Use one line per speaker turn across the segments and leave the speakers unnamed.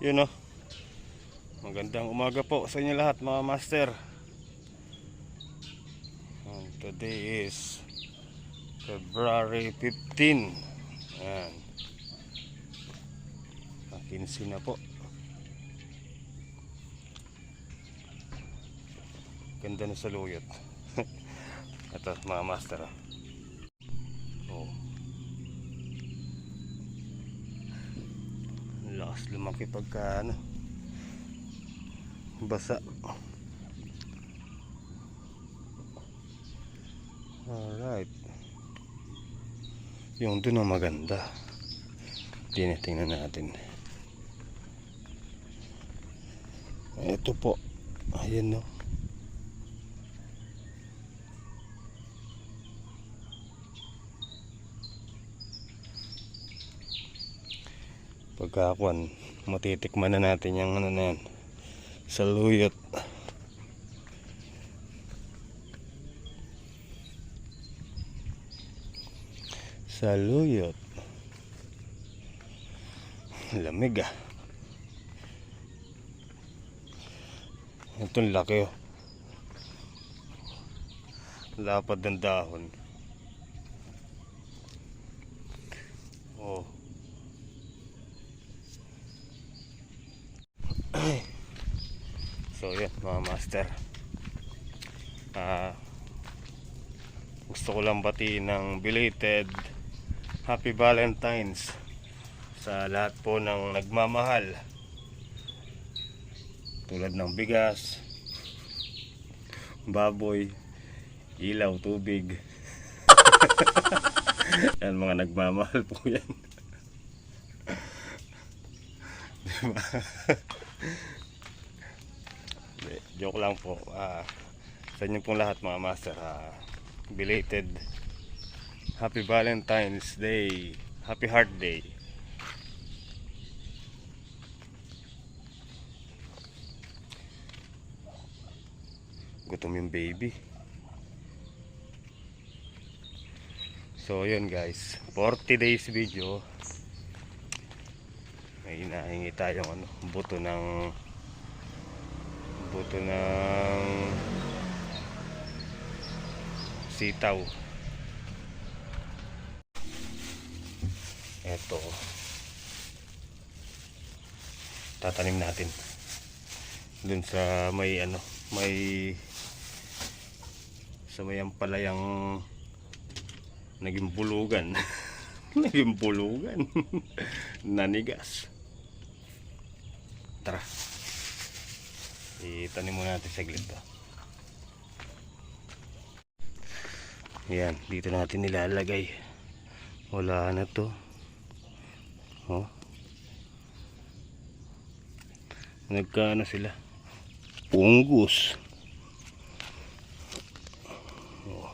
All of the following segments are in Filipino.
Yun o. Magandang umaga po sa inyo lahat mga master. Today is February 15. Ayan. 15 na po. Ganda na sa luyot. Ito mga master. Oh. Lakas lumaki pagka basa. Alright. Yung doon ang maganda. Tinitingnan natin. Ito po. Ayan no. Pagkakuan, matitikman na natin yung na yan. Saluyot. Saluyot. Lamig ah. Itong laki oh. Lapad ng dahon. Oh. So yan mga master, gusto ko lang batiin ng belated Happy Valentine's sa lahat po ng nagmamahal, tulad ng bigas, baboy, ilaw, tubig. Yan, mga nagmamahal po yan. Diba? Joke lang po. Sa inyo pong lahat mga master, belated Happy Valentine's Day, Happy Heart Day. Gutom yung baby. So yun guys, 40 days video. May hinahingi tayong buto ng sitaw. Eto, tatanim natin dun sa may sa may ampalayang naging bulugan. Naging bulugan. Nanigas. Tara, itanim muna natin saglit to. Yan, dito natin nilalagay. Wala na to. Oh. Nagkaano sila? Pungus. Oh.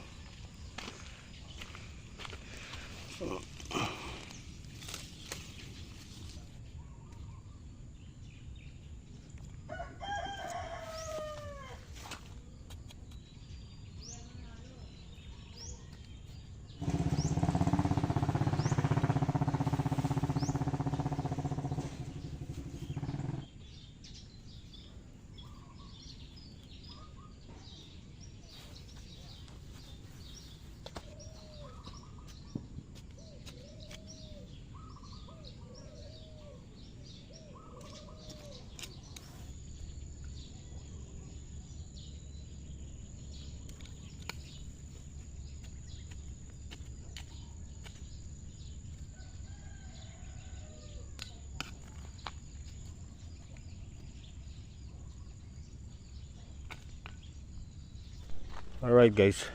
Alright guys,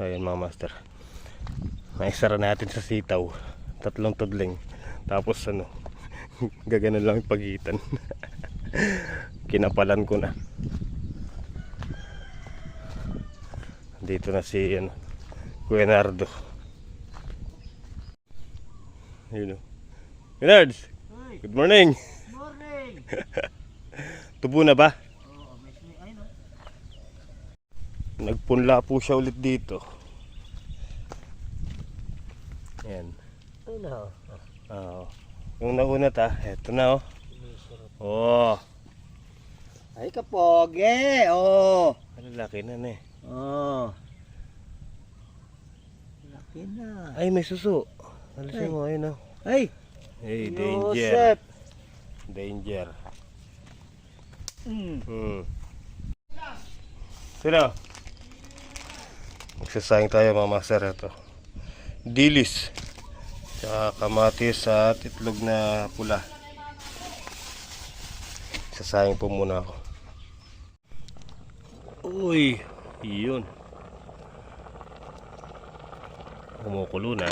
ayan mga master, naisara natin sa sitaw, 3 tudling, tapos gaganon lang yung pagitan. Kinapalan ko na. Dito na si Kuya Nardo. Yun o. Nards, good morning.
Good morning.
Tubo na ba?
Oo, ay no.
Nagpunla po siya ulit dito. Ayan.
Ay na.
Yung nauna eto na oh.
Sarap.
Oh,
Ay, kapoge. Oh.
ano laki na eh.
Oh. Laki na.
Ay, may suso.
Ay.
Alisin mo, ayun oh.
Ay.
Hey, danger.
Yosep.
Danger.
Mm.
Sino? Magsasayang tayo mga master. Ito. Dilis. Tsaka kamatis at itlog na pula. Sasayang po muna ako. Uy, yun. Kumukulo na.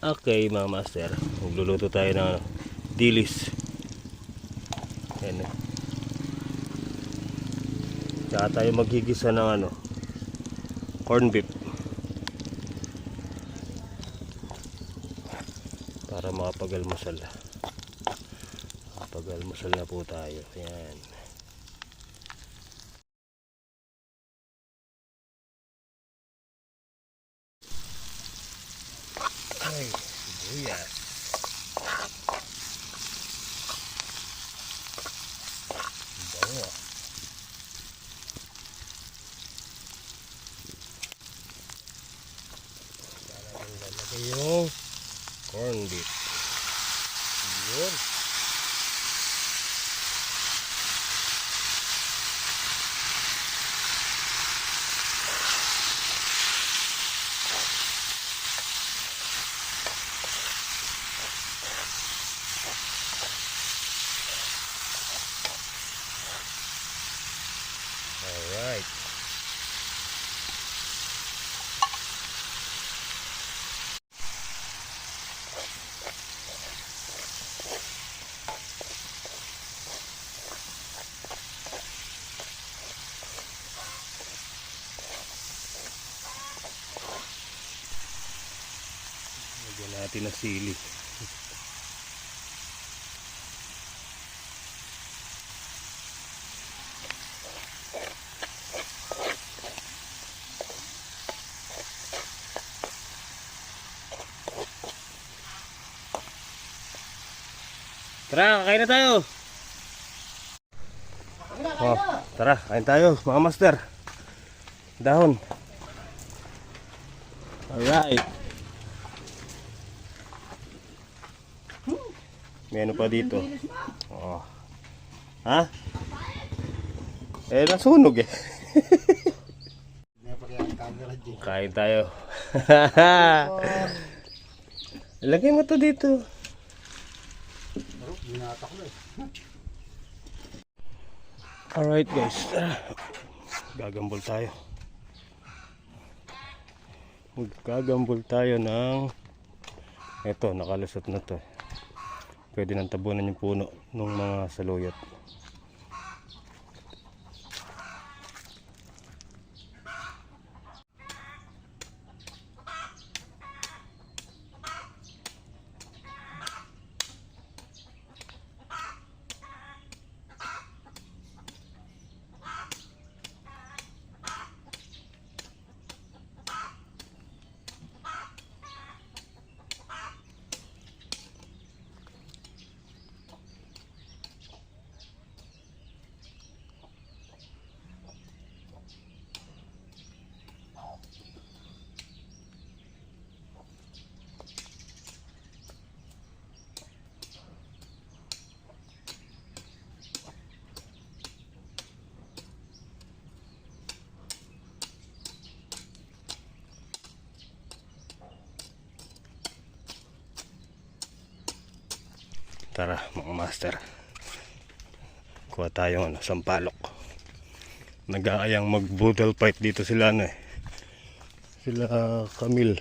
Okay mga master, magluluto tayo ng dilis. Ayan. Tsaka tayo maghigisa ng corn beef. Para makapag-almusal. Makapag-almusal na po tayo. Ayan. Ay, sibuyas. Bango. Talagang lalagay yung corn beef. Yun. Alright. Lagyan natin ng sili. Tara, kakain na tayo. Oh, tara, kain tayo mga master. Dahon. Alright. May ano pa dito. Oh. Ha? Eh, nasunog eh. Kain tayo. Lagay mo to dito. Alright guys. Gagambol tayo. Magkagambol tayo ng eto, nakalusot na to. Pwede nang tabunan yung puno ng mga saluyot. Tara mga master, kuha tayo sampalok. Nag-aayang mag boodle fight dito sila sila Camille,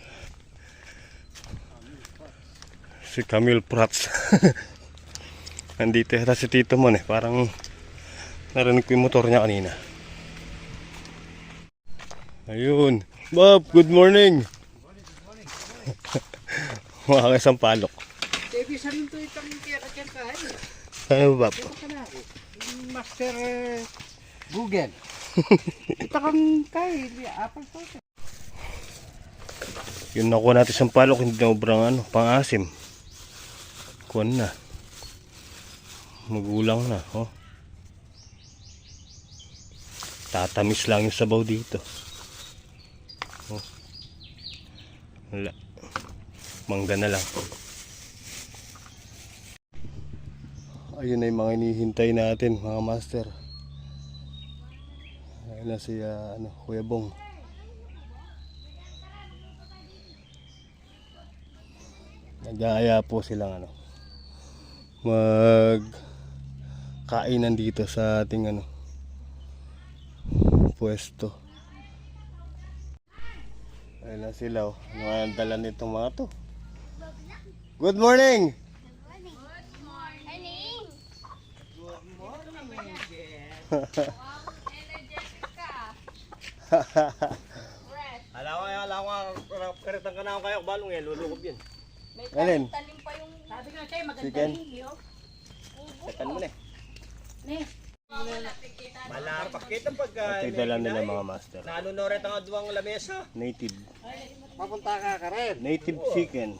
si Camille Prats. Nandito yata si Tito mo parang narinig ko yung motor niya kanina. Ayun Bob, good morning. Mga sampalok.
Baby, saan ito itang kaya-kaya?
Ano ba po?
Master Google. Ito kang kay, apple po.
Yun nakuha natin sampalok, hindi na obrang pang-asim. kuwan na. Magulang na, oh. Tatamis lang yung sabaw dito. Oh. Wala. Mangga na lang. Ayun na yung mga hinihintay natin, mga master. Ayun na si Kuya Bong. Nag-aaya po silang kainan dito sa ating pwesto. Ayun na sila, oh. Ano nga ang dala nitong mga to? Good morning!
Alam ko, karitang ka na ako kayo, balong eh, lulukob yan.
Alin?
Talim pa yung... Sabi nga sa'yo,
Chicken?
Tekan mo na eh.
Ne.
Malapakit ang pagka...
Ito yung dala nila mga master.
Nanunoret ang aduang lamesa.
Native.
Papunta ka rin.
Native chicken.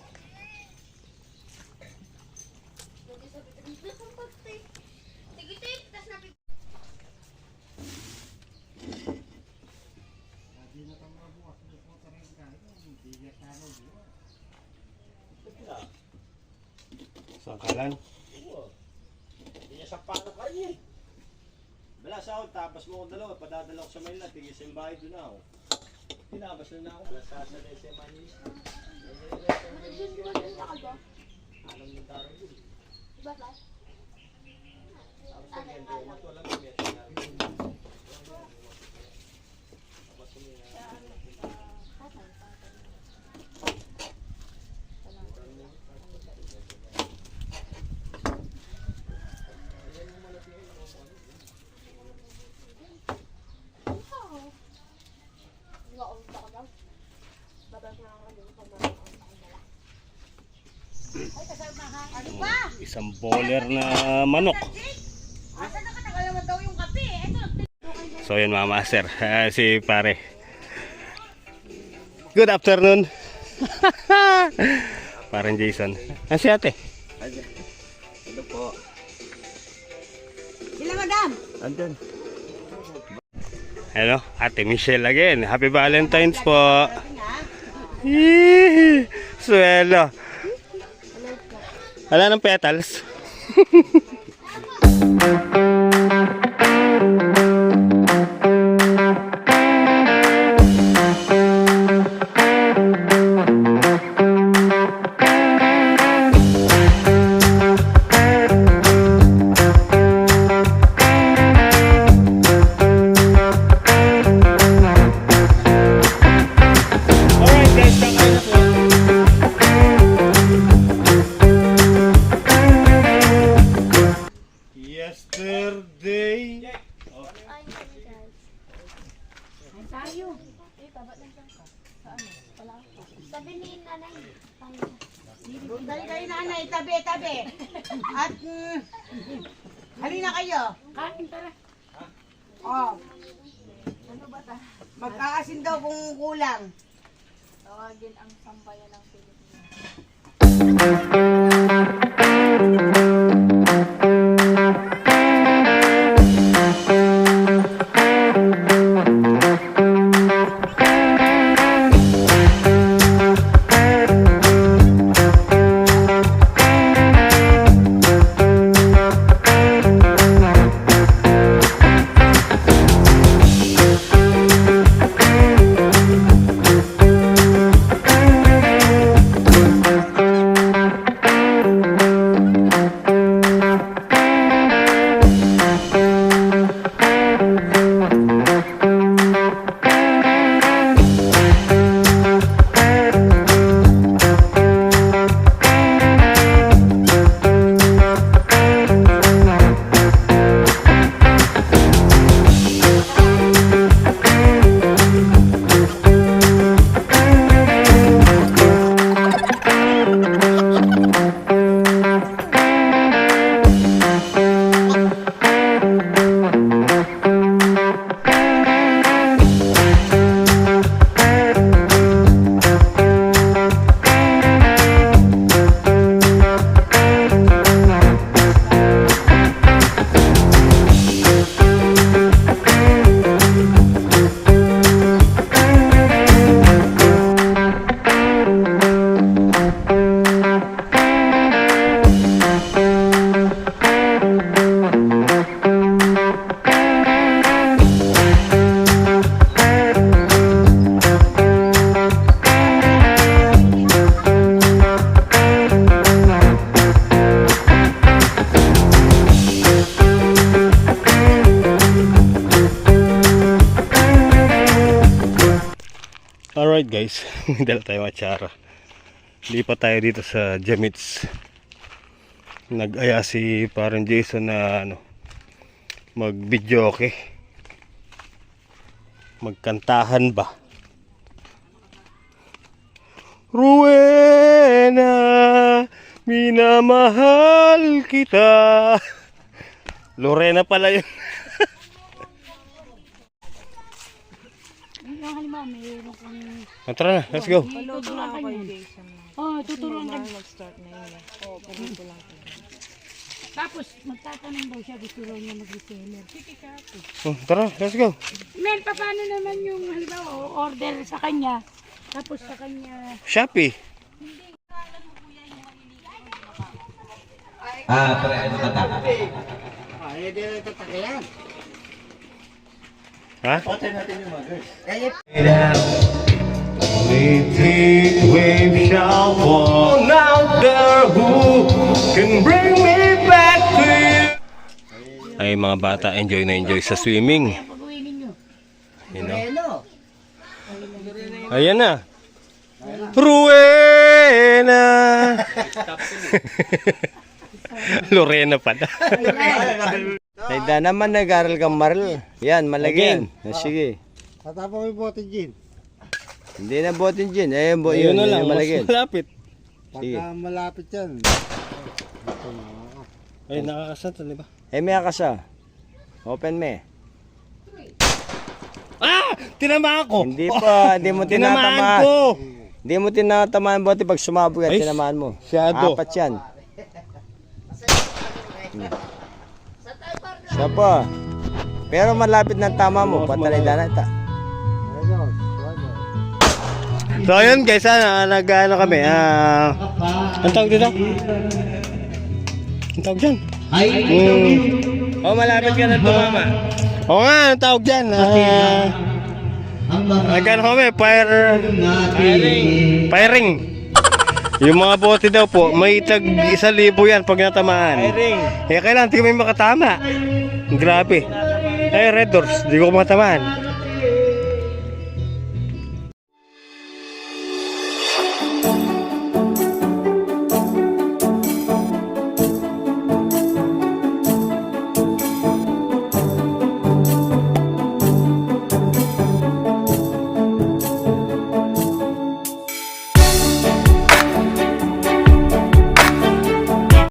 Sangkalan.
Hindi niya sa paano ka rin. Balas ako, tapos mo ko dalawa, padadala ko sa Manila, tigil sa bahay doon ako. Tinabas na ako, balas sa SM Manila. Alam mo taro yun. Tapos sa gendo, matulang kami at
Isang bowler na manok. So yan mga master, si pare. Good afternoon. Parang Jason. Si ate?
Ano po?
Sila madam.
Andun.
Hello, Ate Michelle again. Happy Valentine's po. Yee! Swelo. Wala ng petals. Alright guys, kakain na po. Yesterday.
Tayo.
Sabi ni nanay,
Dali kayo nanay, tabi. At halina kayo. Kain tara. Oh. Ano ba ta? Magkakasin daw kung kulang.
tawagin ang sambayan ng Pilipinas.
Alright guys, may dala tayong atsara. Lipat tayo dito sa Jamits. Nag-aya si parang Jason na mag-video okay. Magkantahan ba? Rowena, minamahal kita. Lorena pala yun. Tara na, let's go.
Tuturuan ka. Tapos, magtatanong daw siya, gusto raw niya mag-reseller. Sige ka po.
Tara, let's go.
Mel, paano naman yung, halimbawa, order sa kanya, tapos sa kanya,
Shopee.
Hindi na tatakyan.
Ha?
Patay natin yung mga girls.
Wave shall fall out there who can bring me back to you. Ay mga bata, enjoy na enjoy sa swimming.
pag-uwi ninyo.
You know? Ayan na. Rowena. Lorena pala.
Naida naman nag-aral kang Marl. Yan, malagyan. Sige.
Tatapang may bote gin.
Hindi na botin dyan. Eh,
Ayun na lang,
yung
mas
malagyan.
malapit.
Sige.
Pagka malapit yan.
Ay, nakakasat, di ba?
Eh, may akasa. Open me.
Ah! Tinamaan ko!
Hindi pa, hindi mo
Tinamaan
tinatamaan.
ko!
Hindi mo tinatamaan bote pag sumabog at
Ay,
tinamaan mo.
masyado.
Apat yan. Siya pa. Pero malapit ng tama mo. Patalay na ita.
So ayun guys, nag-ano kami, ang tawag dito? Ang tawag dyan?
Oh, malapit ka na tumama.
Oo nga, ang tawag dyan? Nag-ano kami, firing. Yung mga bote daw po, may tag 1,000 yan pag natamaan.
Firing.
Eh kailangan, di kami makatama. Grabe. Eh, Red Doors, di ko matamaan.